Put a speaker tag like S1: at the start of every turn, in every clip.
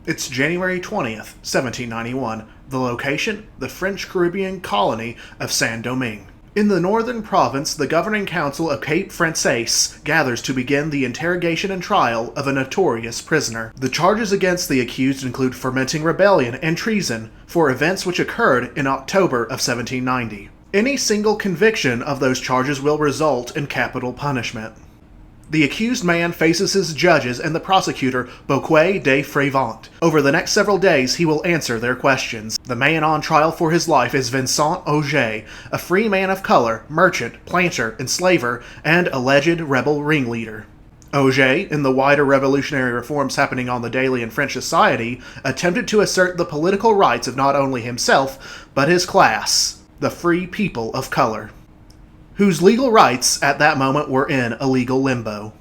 S1: It's January 20th, 1791. The location, the French Caribbean colony of Saint-Domingue. In the northern province, the governing council of Cape Français gathers to begin the interrogation and trial of a notorious prisoner. The charges against the accused include fomenting rebellion and treason for events which occurred in October of 1790. Any single conviction of those charges will result in capital punishment. The accused man faces his judges and the prosecutor, Bouquet de Frévent. Over the next several days, he will answer their questions. The man on trial for his life is Vincent Oge, a free man of color, merchant, planter, enslaver, and alleged rebel ringleader. Oge, in the wider revolutionary reforms happening on the daily in French society, attempted to assert the political rights of not only himself, but his class, the free people of color, whose legal rights at that moment were in a legal limbo.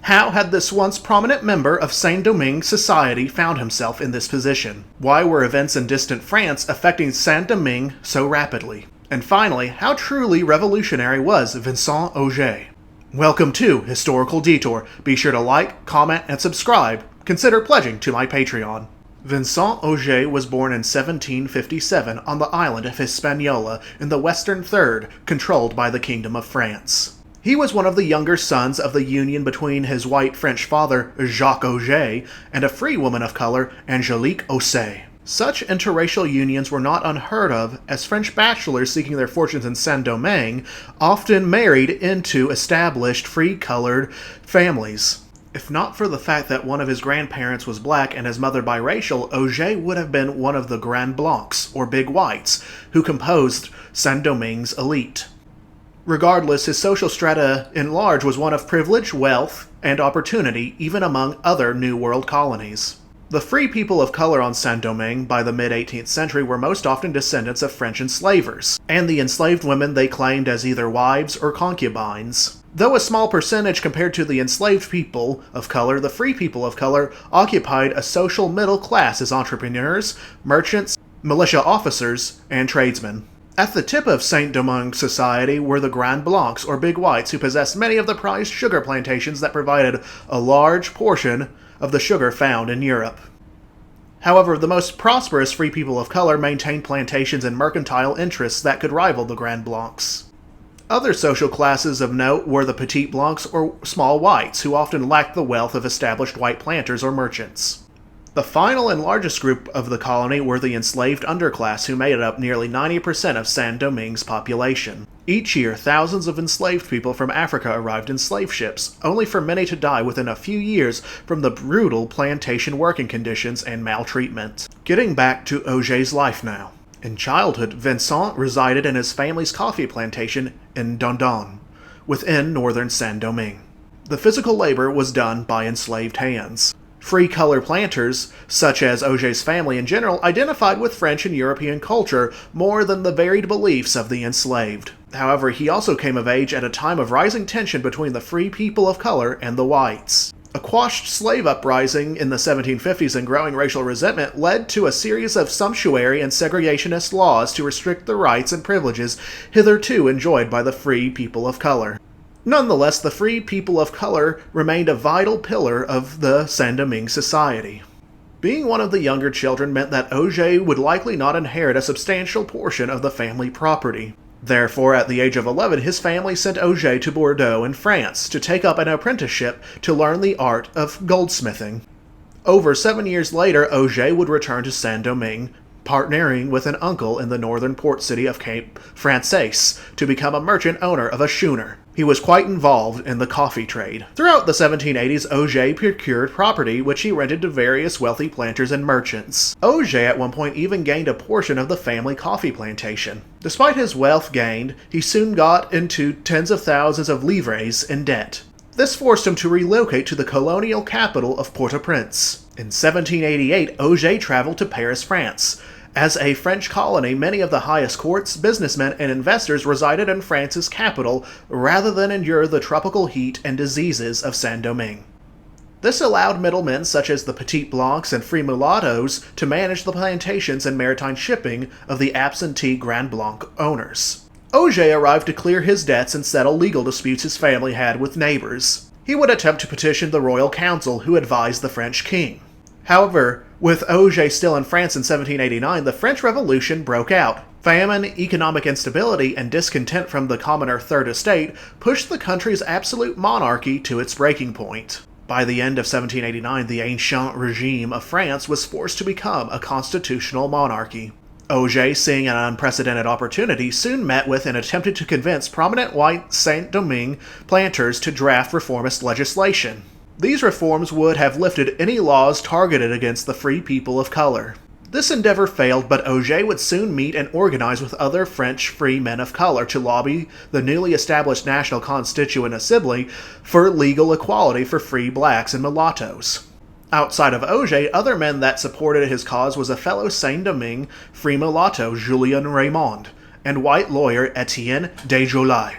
S1: How had this once prominent member of Saint-Domingue society found himself in this position? Why were events in distant France affecting Saint-Domingue so rapidly? And finally, how truly revolutionary was Vincent Oge? Welcome to Historical Detour. Be sure to like, comment, and subscribe. Consider pledging to my Patreon. Vincent Oge was born in 1757 on the island of Hispaniola in the Western Third, controlled by the Kingdom of France. He was one of the younger sons of the union between his white French father, Jacques Oge, and a free woman of color, Angélique Osse. Such interracial unions were not unheard of, as French bachelors seeking their fortunes in Saint-Domingue often married into established free-colored families. If not for the fact that one of his grandparents was black and his mother biracial, Oge would have been one of the Grands Blancs, or Big Whites, who composed Saint-Domingue's elite. Regardless, his social strata in large was one of privilege, wealth, and opportunity, even among other New World colonies. The free people of color on Saint-Domingue by the mid-18th century were most often descendants of French enslavers, and the enslaved women they claimed as either wives or concubines. Though a small percentage compared to the enslaved people of color, the free people of color occupied a social middle class as entrepreneurs, merchants, militia officers, and tradesmen. At the tip of Saint-Domingue society were the Grands Blancs, or Big Whites, who possessed many of the prized sugar plantations that provided a large portion of the sugar found in Europe. However, the most prosperous free people of color maintained plantations and mercantile interests that could rival the Grands Blancs. Other social classes of note were the Petit Blancs, or small whites, who often lacked the wealth of established white planters or merchants. The final and largest group of the colony were the enslaved underclass, who made up nearly 90% of Saint-Domingue's population. Each year, thousands of enslaved people from Africa arrived in slave ships, only for many to die within a few years from the brutal plantation working conditions and maltreatment. Getting back to Oge's life now. In childhood, Vincent resided in his family's coffee plantation in Dondon, within northern Saint-Domingue. The physical labor was done by enslaved hands. Free color planters, such as Oge's family in general, identified with French and European culture more than the varied beliefs of the enslaved. However, he also came of age at a time of rising tension between the free people of color and the whites. A quashed slave uprising in the 1750s and growing racial resentment led to a series of sumptuary and segregationist laws to restrict the rights and privileges hitherto enjoyed by the free people of color. Nonetheless, the free people of color remained a vital pillar of the Saint-Domingue society. Being one of the younger children meant that Oge would likely not inherit a substantial portion of the family property. Therefore, at the age of 11, his family sent Oge to Bordeaux in France to take up an apprenticeship to learn the art of goldsmithing. Over 7 years later, Oge would return to Saint-Domingue, partnering with an uncle in the northern port city of Cape Français to become a merchant owner of a schooner. He was quite involved in the coffee trade. Throughout the 1780s, Oge procured property which he rented to various wealthy planters and merchants. Oge at one point even gained a portion of the family coffee plantation. Despite his wealth gained, he soon got into tens of thousands of livres in debt. This forced him to relocate to the colonial capital of Port-au-Prince. In 1788, Oge traveled to Paris, France. As a French colony, many of the highest courts, businessmen, and investors resided in France's capital rather than endure the tropical heat and diseases of Saint-Domingue. This allowed middlemen such as the Petit Blancs and free mulattoes to manage the plantations and maritime shipping of the absentee Grand Blanc owners. Oge arrived to clear his debts and settle legal disputes his family had with neighbors. He would attempt to petition the royal council, who advised the French king. However, With Oge still in France in 1789, the French Revolution broke out. Famine, economic instability, and discontent from the commoner Third Estate pushed the country's absolute monarchy to its breaking point. By the end of 1789, the ancient regime of France was forced to become a constitutional monarchy. Oge, seeing an unprecedented opportunity, soon met with and attempted to convince prominent white Saint-Domingue planters to draft reformist legislation. These reforms would have lifted any laws targeted against the free people of color. This endeavor failed, but Oge would soon meet and organize with other French free men of color to lobby the newly established National Constituent Assembly for legal equality for free blacks and mulattoes. Outside of Oge, other men that supported his cause was a fellow Saint-Domingue free mulatto Julien Raymond and white lawyer Etienne de Joly.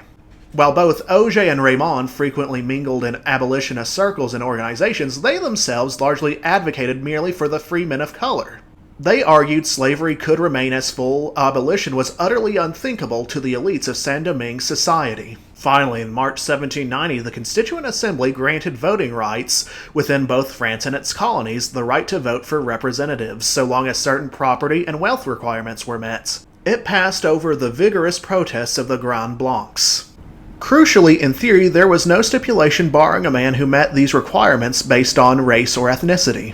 S1: While both Oge and Raymond frequently mingled in abolitionist circles and organizations, they themselves largely advocated merely for the free men of color. They argued slavery could remain as full abolition was utterly unthinkable to the elites of Saint-Domingue society. Finally, in March 1790, the Constituent Assembly granted voting rights within both France and its colonies, the right to vote for representatives, so long as certain property and wealth requirements were met. It passed over the vigorous protests of the Grand Blancs. Crucially, in theory, there was no stipulation barring a man who met these requirements based on race or ethnicity.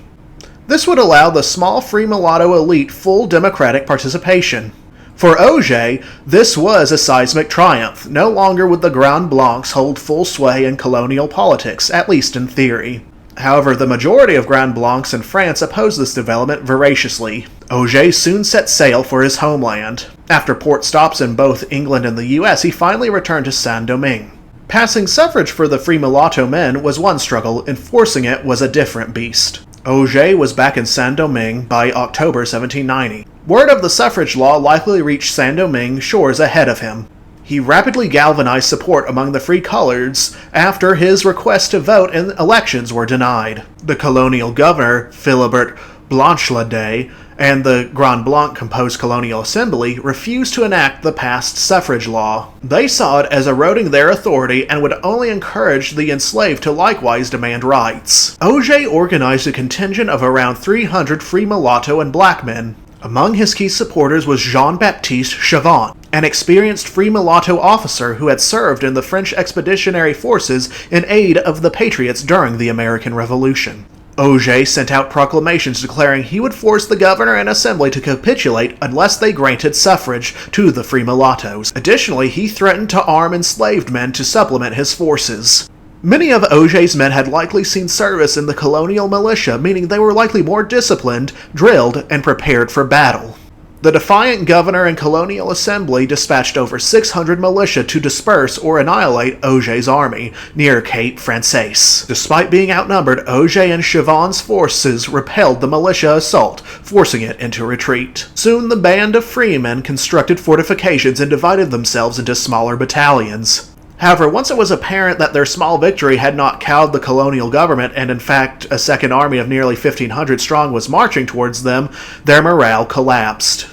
S1: This would allow the small free mulatto elite full democratic participation. For Oge, this was a seismic triumph. No longer would the Grand Blancs hold full sway in colonial politics, at least in theory. However, the majority of Grand Blancs in France opposed this development voraciously. Oge soon set sail for his homeland. After port stops in both England and the US, he finally returned to Saint-Domingue. Passing suffrage for the free mulatto men was one struggle, enforcing it was a different beast. Oge was back in Saint-Domingue by October 1790. Word of the suffrage law likely reached Saint-Domingue shores ahead of him. He rapidly galvanized support among the free coloreds after his requests to vote in elections were denied. The colonial governor, Philibert Blanchelade, and the Grand Blanc composed colonial assembly refused to enact the passed suffrage law. They saw it as eroding their authority and would only encourage the enslaved to likewise demand rights. Oge organized a contingent of around 300 free mulatto and black men. Among his key supporters was Jean-Baptiste Chauvin, an experienced free mulatto officer who had served in the French expeditionary forces in aid of the Patriots during the American Revolution. Oge sent out proclamations declaring he would force the governor and assembly to capitulate unless they granted suffrage to the free mulattoes. Additionally, he threatened to arm enslaved men to supplement his forces. Many of Oge's men had likely seen service in the colonial militia, meaning they were likely more disciplined, drilled, and prepared for battle. The defiant governor and colonial assembly dispatched over 600 militia to disperse or annihilate Oge's army near Cape Français. Despite being outnumbered, Oge and Chauvin's forces repelled the militia assault, forcing it into retreat. Soon the band of freemen constructed fortifications and divided themselves into smaller battalions. However, once it was apparent that their small victory had not cowed the colonial government, and in fact a second army of nearly 1,500 strong was marching towards them, their morale collapsed.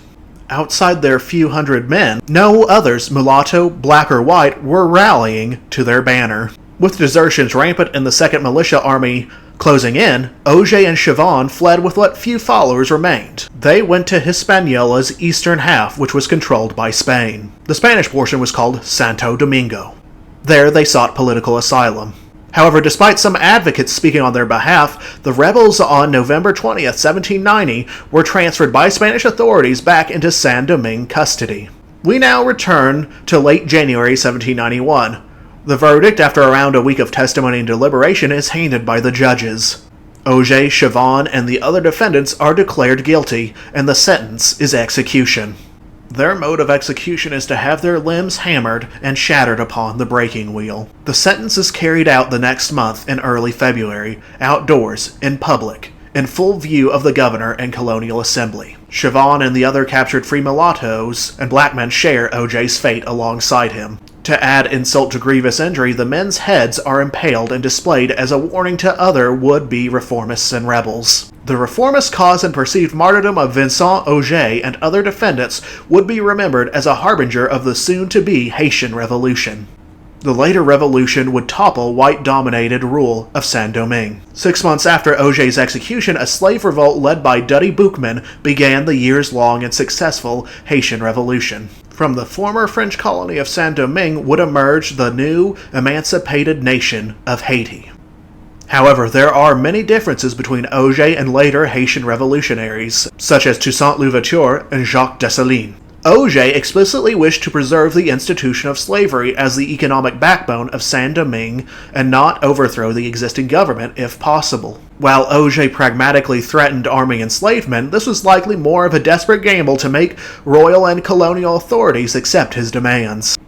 S1: Outside their few hundred men, no others, mulatto, black or white, were rallying to their banner. With desertions rampant in the 2nd Militia Army closing in, Oge and Chauvin fled with what few followers remained. They went to Hispaniola's eastern half, which was controlled by Spain. The Spanish portion was called Santo Domingo. There they sought political asylum. However, despite some advocates speaking on their behalf, the rebels on November 20th, 1790 were transferred by Spanish authorities back into Saint-Domingue custody. We now return to late January 1791. The verdict, after around a week of testimony and deliberation, is handed by the judges. Oge, Chauvin, and the other defendants are declared guilty, and the sentence is execution. Their mode of execution is to have their limbs hammered and shattered upon the breaking wheel. The sentence is carried out the next month in early February, outdoors, in public, in full view of the governor and colonial assembly. Chauvin and the other captured free mulattoes and black men share Oge's fate alongside him. To add insult to grievous injury, the men's heads are impaled and displayed as a warning to other would-be reformists and rebels. The reformist cause and perceived martyrdom of Vincent Oge and other defendants would be remembered as a harbinger of the soon-to-be Haitian Revolution. The later revolution would topple white-dominated rule of Saint-Domingue. 6 months after Oge's execution, a slave revolt led by Dutty Boukman began the years-long and successful Haitian Revolution. From the former French colony of Saint-Domingue would emerge the new, emancipated nation of Haiti. However, there are many differences between Oge and later Haitian revolutionaries, such as Toussaint Louverture and Jacques Dessalines. Oge explicitly wished to preserve the institution of slavery as the economic backbone of Saint-Domingue and not overthrow the existing government if possible. While Oge pragmatically threatened arming enslavement, this was likely more of a desperate gamble to make royal and colonial authorities accept his demands.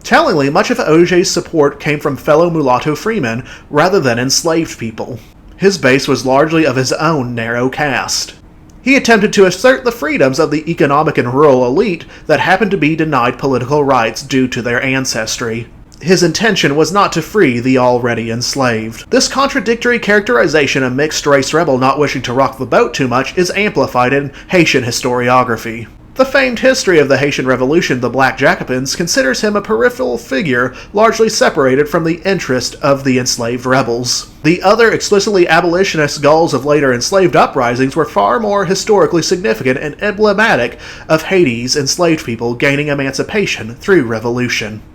S1: Tellingly, much of Oge's support came from fellow mulatto freemen rather than enslaved people. His base was largely of his own narrow caste. He attempted to assert the freedoms of the economic and rural elite that happened to be denied political rights due to their ancestry. His intention was not to free the already enslaved. This contradictory characterization of mixed-race rebel not wishing to rock the boat too much is amplified in Haitian historiography. The famed history of the Haitian Revolution, the Black Jacobins, considers him a peripheral figure largely separated from the interest of the enslaved rebels. The other explicitly abolitionist goals of later enslaved uprisings were far more historically significant and emblematic of Haiti's enslaved people gaining emancipation through revolution.